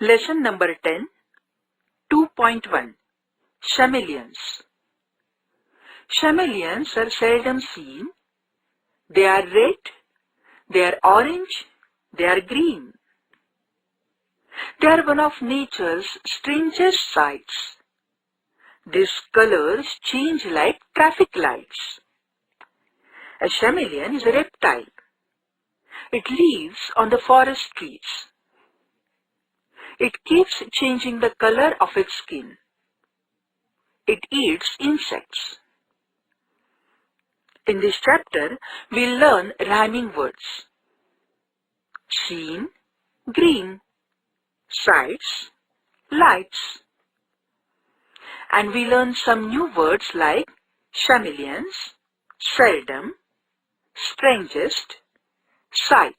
Lesson number 10, 2.1 Chameleons. Chameleons are seldom seen. They are red, they are orange, they are green. They are one of nature's strangest sights. These colors change like traffic lights. A chameleon is a reptile. It lives on the forest trees. It keeps changing the color of its skin. It eats insects. In this chapter, we learn rhyming words. Seen, green, sights, lights. And we learn some new words like chameleons, seldom, strangest, sight.